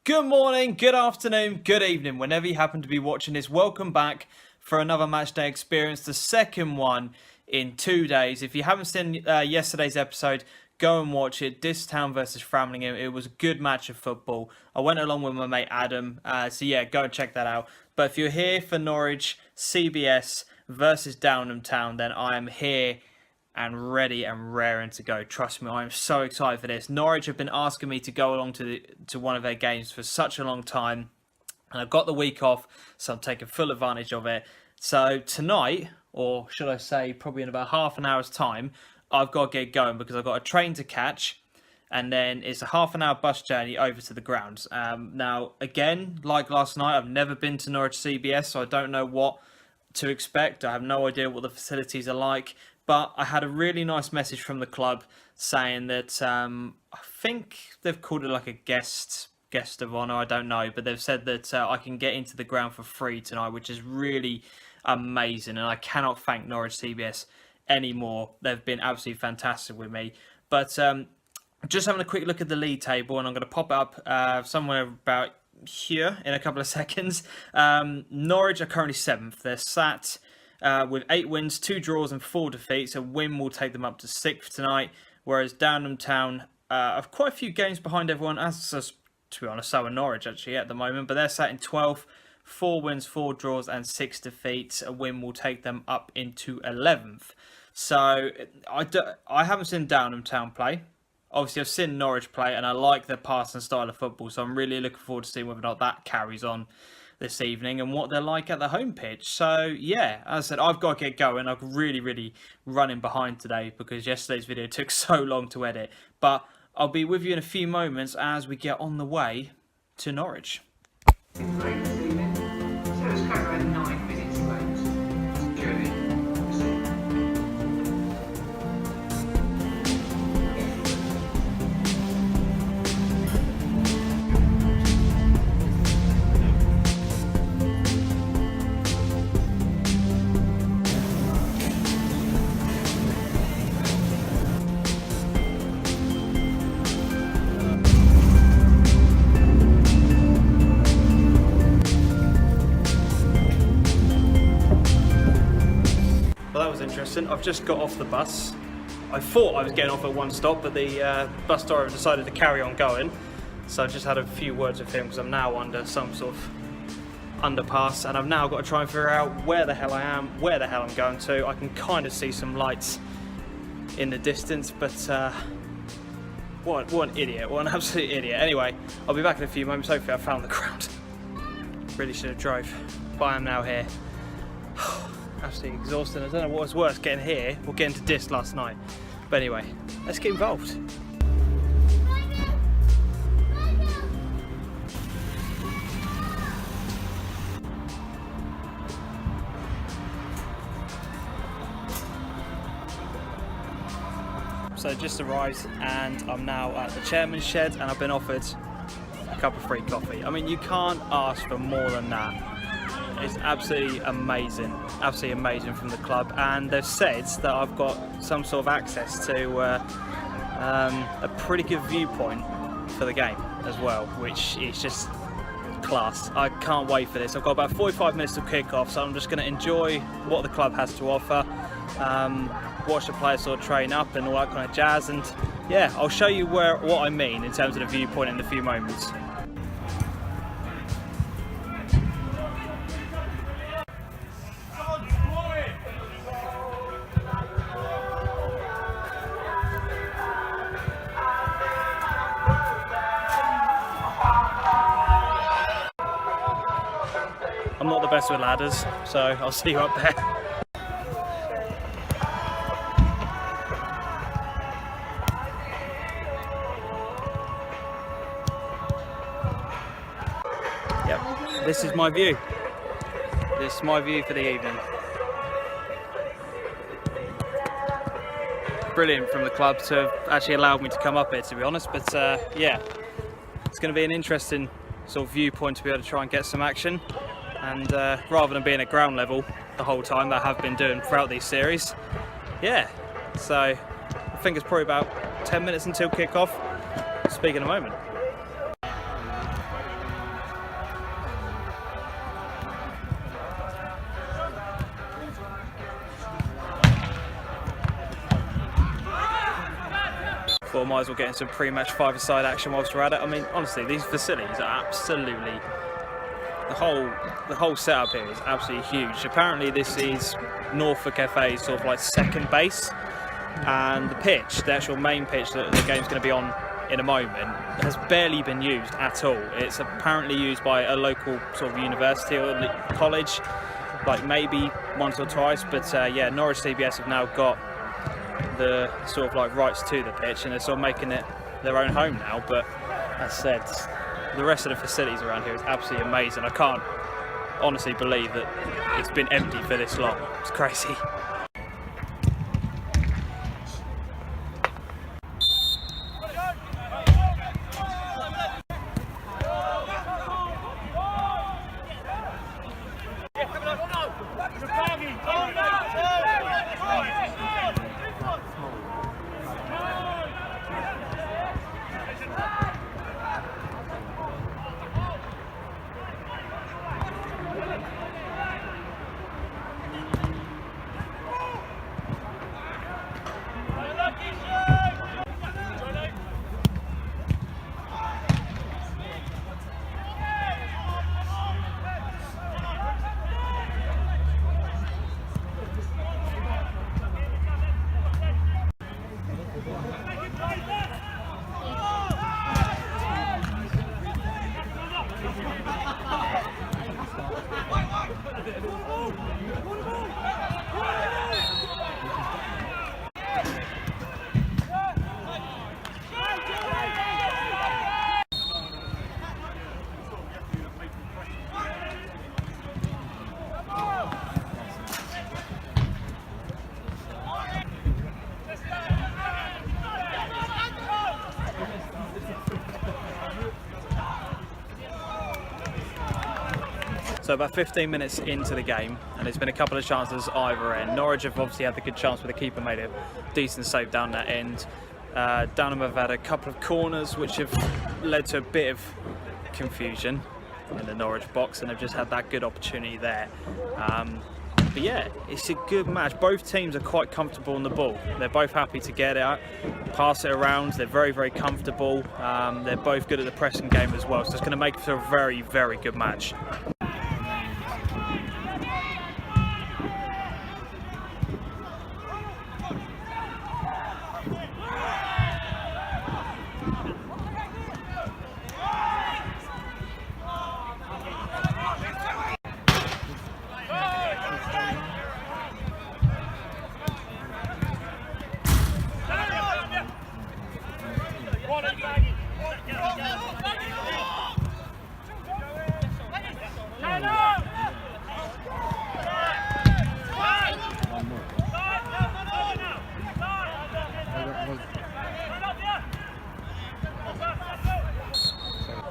Good morning, good afternoon, good evening, whenever you happen to be watching this. Welcome back for another matchday experience, the second one in 2 days. If you haven't seen yesterday's episode, go and watch it. Town versus Framlingham. It was a good match of football. I went along with my mate Adam, so yeah, go and check that out. But if you're here for Norwich CBS versus Downham Town, then I am here and ready and raring to go. Trust me, I am so excited for this. Norwich have been asking me to go along to one of their games for such a long time, and I've got the week off, so I'm taking full advantage of it. So tonight, or should I say probably in about half an hour's time, I've got to get going because I've got a train to catch, and then it's a half an hour bus journey over to the grounds. Now, again, like last night, I've never been to Norwich CBS, so I don't know what to expect. I have no idea what the facilities are like. But I had a really nice message from the club saying that I think they've called it like a guest of honour. I don't know, but they've said that I can get into the ground for free tonight, which is really amazing. And I cannot thank Norwich CBS anymore. They've been absolutely fantastic with me. But just having a quick look at the league table, and I'm going to pop it up somewhere about here in a couple of seconds. Norwich are currently 7th. They're sat with 8 wins, 2 draws and 4 defeats. A win will take them up to 6th tonight, whereas Downham Town have quite a few games behind everyone, as to be honest, so are Norwich actually at the moment, but they're sat in 12th, 4 wins, 4 draws and 6 defeats. A win will take them up into 11th. So I haven't seen Downham Town play. Obviously I've seen Norwich play, and I like their pass and style of football, so I'm really looking forward to seeing whether or not that carries on this evening and what they're like at the home pitch. So yeah, as I said, I've got to get going. I'm really running behind today because yesterday's video took so long to edit. But I'll be with you in a few moments as we get on the way to Norwich. So it's kind of around 9 minutes late. Journey. Interesting. I've just got off the bus. I thought I was getting off at one stop, but the bus driver decided to carry on going. So I just had a few words with him because I'm now under some sort of underpass, and I've now got to try and figure out where the hell I am, where the hell I'm going to. I can kind of see some lights in the distance, but what an idiot, what an absolute idiot. Anyway, I'll be back in a few moments. Hopefully I found the ground. Really should have drove, but I am now here. Absolutely exhausting. I don't know what was worse, getting here or getting to Dis last night. But anyway, let's get involved. So just arrived, and I'm now at the chairman's shed, and I've been offered a cup of free coffee. I mean, you can't ask for more than that. It's absolutely amazing from the club, and they've said that I've got some sort of access to a pretty good viewpoint for the game as well, which is just class. I can't wait for this. I've got about 45 minutes to kick off, so I'm just going to enjoy what the club has to offer, watch the players sort of train up and all that kind of jazz, and yeah, I'll show you what I mean in terms of the viewpoint in a few moments. I'm not the best with ladders, so I'll see you up there. Yep, this is my view. This is my view for the evening. Brilliant from the club to have actually allowed me to come up here, to be honest, but yeah, it's going to be an interesting sort of viewpoint to be able to try and get some action. And rather than being at ground level the whole time that I have been doing throughout these series, yeah, so I think it's probably about 10 minutes until kick-off. Speak in a moment. thought I might as well get into some pre-match five-a-side action whilst we're at it. I mean, honestly, these facilities are absolutely... The whole setup here is absolutely huge. Apparently this is Norfolk FA's sort of like second base, and the pitch, the actual main pitch that the game's going to be on in a moment, has barely been used at all. It's apparently used by a local sort of university or college, like maybe once or twice, but yeah, Norwich CBS have now got the sort of like rights to the pitch, and they're sort of making it their own home now. But as said, the rest of the facilities around here is absolutely amazing. I can't honestly believe that it's been empty for this long. It's crazy. So about 15 minutes into the game, and there's been a couple of chances either end. Norwich have obviously had the good chance where the keeper made a decent save down that end. Downham have had a couple of corners which have led to a bit of confusion in the Norwich box, and they've just had that good opportunity there. But yeah, it's a good match. Both teams are quite comfortable on the ball. They're both happy to get out, pass it around. They're very, very comfortable. They're both good at the pressing game as well, so it's going to make it a very, very good match.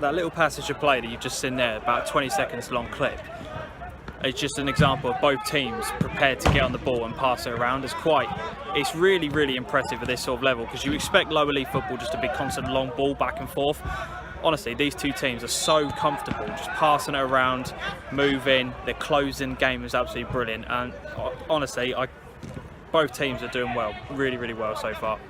That little passage of play that you've just seen there, about a 20 seconds long clip, is just an example of both teams prepared to get on the ball and pass it around. It's really, really impressive at this sort of level, because you expect lower league football just to be constant long ball back and forth. Honestly, these two teams are so comfortable just passing it around, moving. Their closing game is absolutely brilliant, and honestly, both teams are doing well, really, really well so far.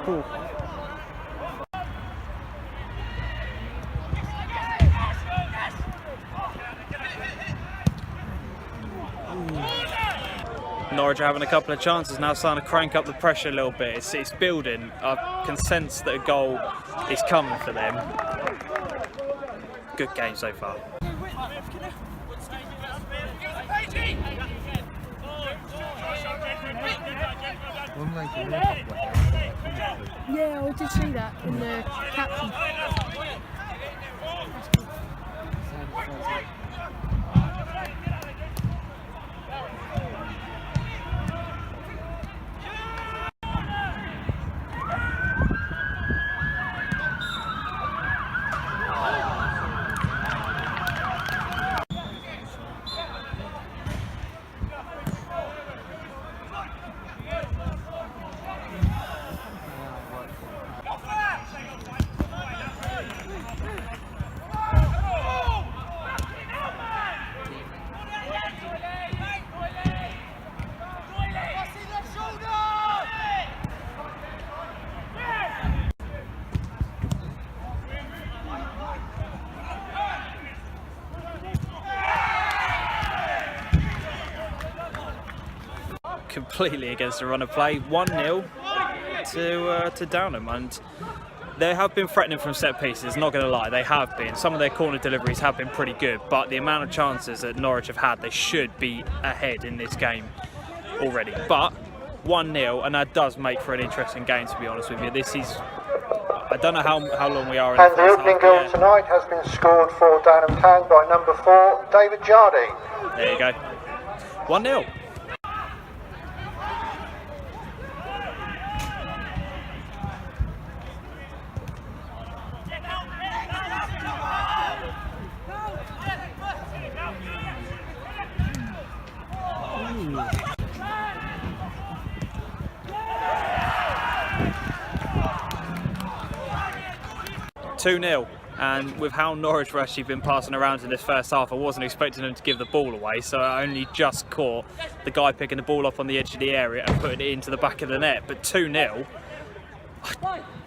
Cool. Norwich are having a couple of chances now, starting to crank up the pressure a little bit. It's building. I can sense that a goal is coming for them. Good game so far. Yeah, I did see that in the caption. completely against the run of play. 1-0 to Downham, and they have been threatening from set pieces, not going to lie, they have been. Some of their corner deliveries have been pretty good, but the amount of chances that Norwich have had, they should be ahead in this game already. But 1-0, and that does make for an interesting game, to be honest with you. This is, I don't know how long we are in and the the first opening half, goal yeah. tonight has been scored for Downham Town by number 4, David Jardy. There you go. 1-0. Two-0, and with how Norwich were actually been passing around in this first half, I wasn't expecting them to give the ball away, so I only just caught the guy picking the ball up on the edge of the area and putting it into the back of the net. But 2-0,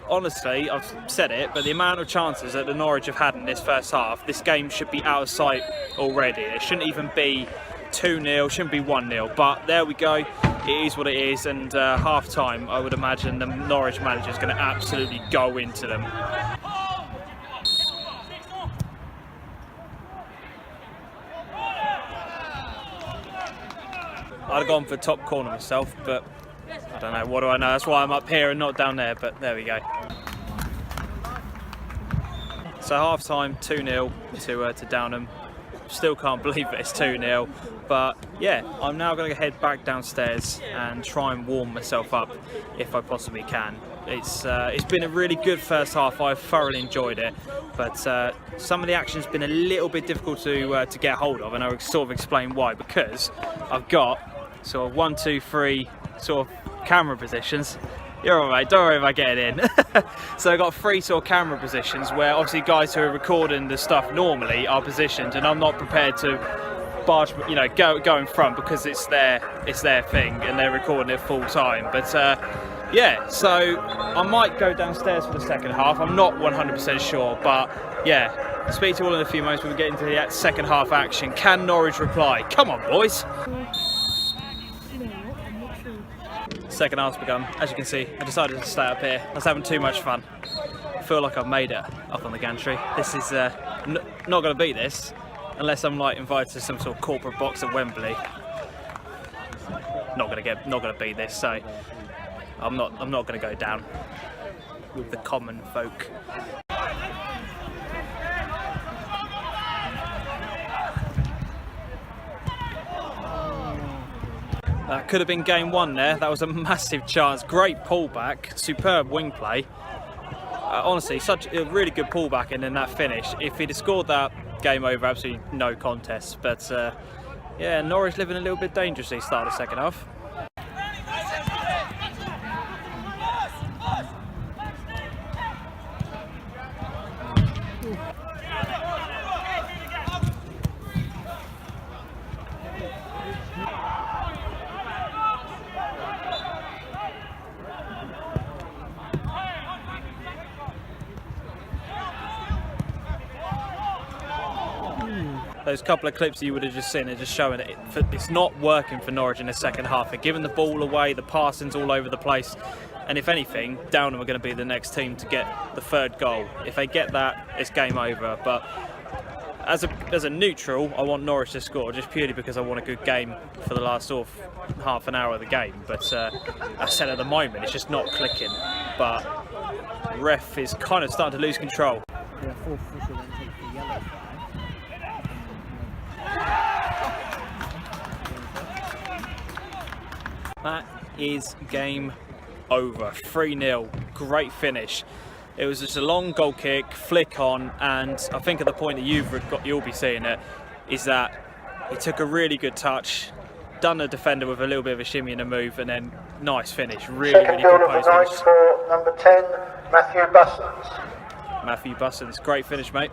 honestly, I've said it, but the amount of chances that the Norwich have had in this first half, this game should be out of sight already. It shouldn't even be 2-0, shouldn't be 1-0, but there we go. It is what it is, and half-time, I would imagine the Norwich manager is going to absolutely go into them. I'd have gone for top corner myself, but I don't know, what do I know? That's why I'm up here and not down there, but there we go. So half time, 2-0 to Downham. Still can't believe that it's 2-0, but yeah, I'm now going to head back downstairs and try and warm myself up if I possibly can. It's been a really good first half. I've thoroughly enjoyed it, but some of the action's been a little bit difficult to get hold of, and I'll sort of explain why. Because I've got sort of 1, 2, 3 sort of camera positions. You're alright, don't worry about getting in. So I've got 3 sort of camera positions where obviously guys who are recording the stuff normally are positioned, and I'm not prepared to barge, you know, go in front because it's their thing and they're recording it full time. But yeah, so I might go downstairs for the second half. I'm not 100% sure, but yeah, speak to you all in a few moments when we get into the second half action. Can Norwich reply? Come on, boys. Second half's begun. As you can see, I decided to stay up here. I was having too much fun. I feel like I've made it up on the gantry. This is not going to beat this unless I'm like invited to some sort of corporate box at Wembley. Not going to beat this. So I'm not going to go down with the common folk. That could have been game 1 there. That was a massive chance. Great pullback, superb wing play. Honestly, such a really good pullback, and then that finish. If he'd have scored that, game over, absolutely no contest. But yeah, Norwich living a little bit dangerously start of the second half. Those couple of clips you would have just seen are just showing that it's not working for Norwich in the second half. They're giving the ball away, the passing's all over the place, and if anything, Downham are going to be the next team to get the third goal. If they get that, it's game over. But as a neutral, I want Norwich to score just purely because I want a good game for the last sort of half an hour of the game. But I said at the moment, it's just not clicking. But ref is kind of starting to lose control. That is game over. 3-0. Great finish. It was just a long goal kick, flick on, and I think at the point that you'll be seeing it is that he took a really good touch, done a defender with a little bit of a shimmy and a move, and then nice finish. Really good post finish. For number 10, Matthew Bussons. Matthew Bussons, great finish, mate.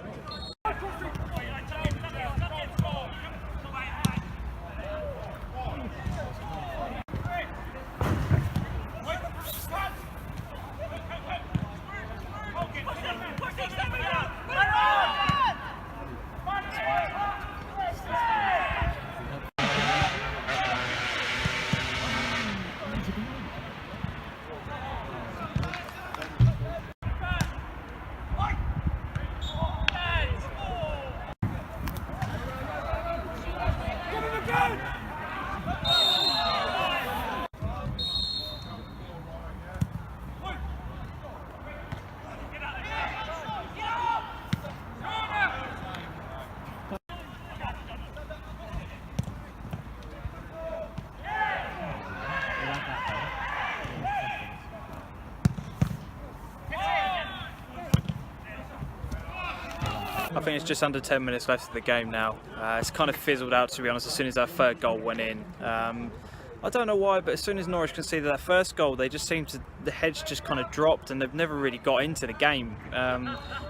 think it's just under 10 minutes left of the game now. It's kind of fizzled out, to be honest, as soon as that third goal went in. I don't know why, but as soon as Norwich conceded that first goal, they just seemed to, the heads just kind of dropped, and they've never really got into the game.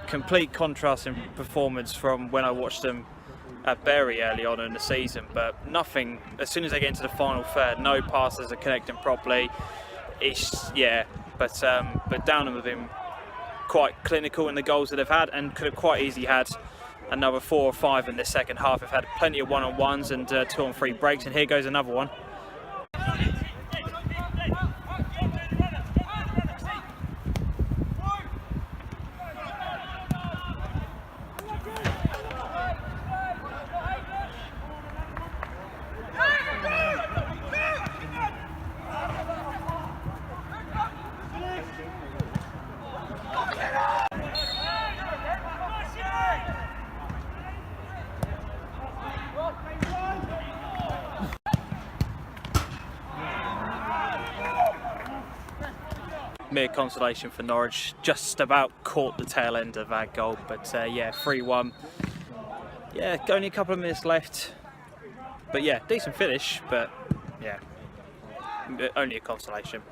Complete contrast in performance from when I watched them at Bury early on in the season, but nothing. As soon as they get into the final third, no passes are connecting properly. It's but Downham have been quite clinical in the goals that they've had, and could have quite easily had another 4 or 5 in the second half. They've had plenty of one-on-ones and 2-on-3 breaks, and here goes another one. Mere consolation for Norwich, just about caught the tail end of that goal, but yeah, 3-1. Yeah, only a couple of minutes left, but yeah, decent finish, but yeah, only a consolation.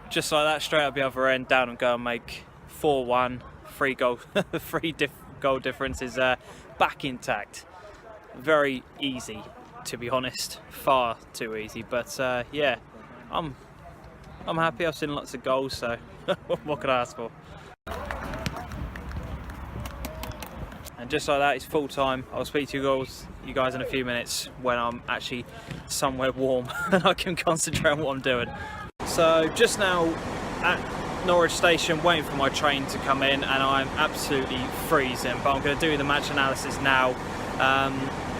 Just like that, straight up the other end, Downham go and make 4-1. 3 goal difference is back intact. Very easy, to be honest, far too easy, but yeah, I'm happy. I've seen lots of goals, so what could I ask for? And just like that, it's full time. I'll speak to you guys in a few minutes when I'm actually somewhere warm and I can concentrate on what I'm doing. So just now at Norwich Station, waiting for my train to come in, and I'm absolutely freezing, but I'm going to do the match analysis now.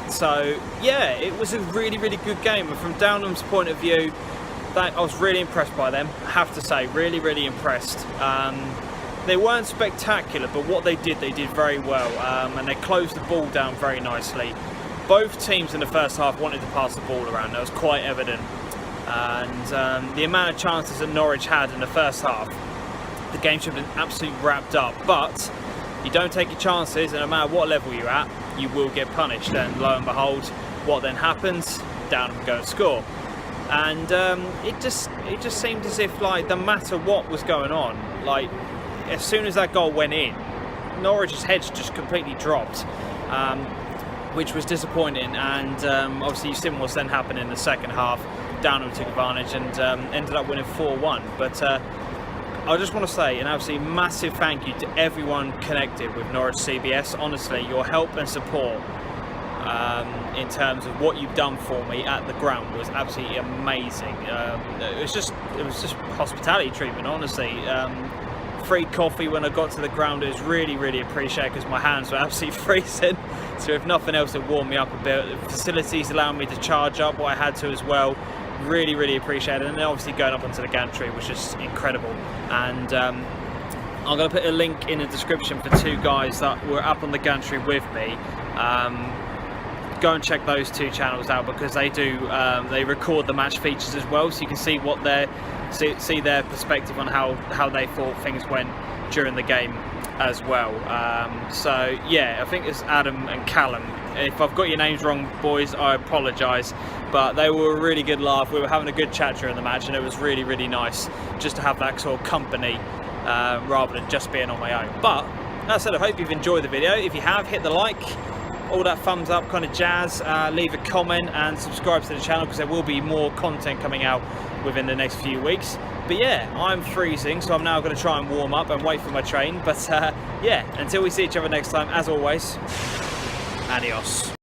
So yeah, it was a really good game, and from Downham's point of view, I was really impressed by them, I have to say, really impressed. They weren't spectacular, but what they did very well, and they closed the ball down very nicely. Both teams in the first half wanted to pass the ball around, that was quite evident, and the amount of chances that Norwich had in the first half, the game should have been absolutely wrapped up, but you don't take your chances, and no matter what level you're at, you will get punished. And lo and behold, what then happens? Downham go and score, and it just seemed as if, like, no matter what was going on, like, as soon as that goal went in, Norwich's heads just completely dropped, which was disappointing. And obviously, you've seen what's then happened in the second half. Downham took advantage and ended up winning 4-1. But I just want to say an absolutely massive thank you to everyone connected with Norwich CBS. Honestly, your help and support in terms of what you've done for me at the ground was absolutely amazing. It was just hospitality treatment, honestly. Free coffee when I got to the ground, it was really appreciated, because my hands were absolutely freezing. So if nothing else, it warmed me up a bit. The facilities allowed me to charge up what I had to as well. Really appreciated, and then obviously going up onto the gantry was just incredible. And I'm going to put a link in the description for 2 guys that were up on the gantry with me. Go and check those 2 channels out, because they do they record the match features as well, so you can see what see their perspective on how they thought things went during the game as well. So yeah, I think it's Adam and Callum. If I've got your names wrong, boys, I apologise, but they were a really good laugh. We were having a good chat during the match, and it was really nice just to have that sort of company rather than just being on my own. But that said, I hope you've enjoyed the video. If you have, hit the like, all that thumbs up kind of jazz, leave a comment and subscribe to the channel, because there will be more content coming out within the next few weeks. But yeah, I'm freezing, so I'm now going to try and warm up and wait for my train. But yeah, until we see each other next time, as always, adios.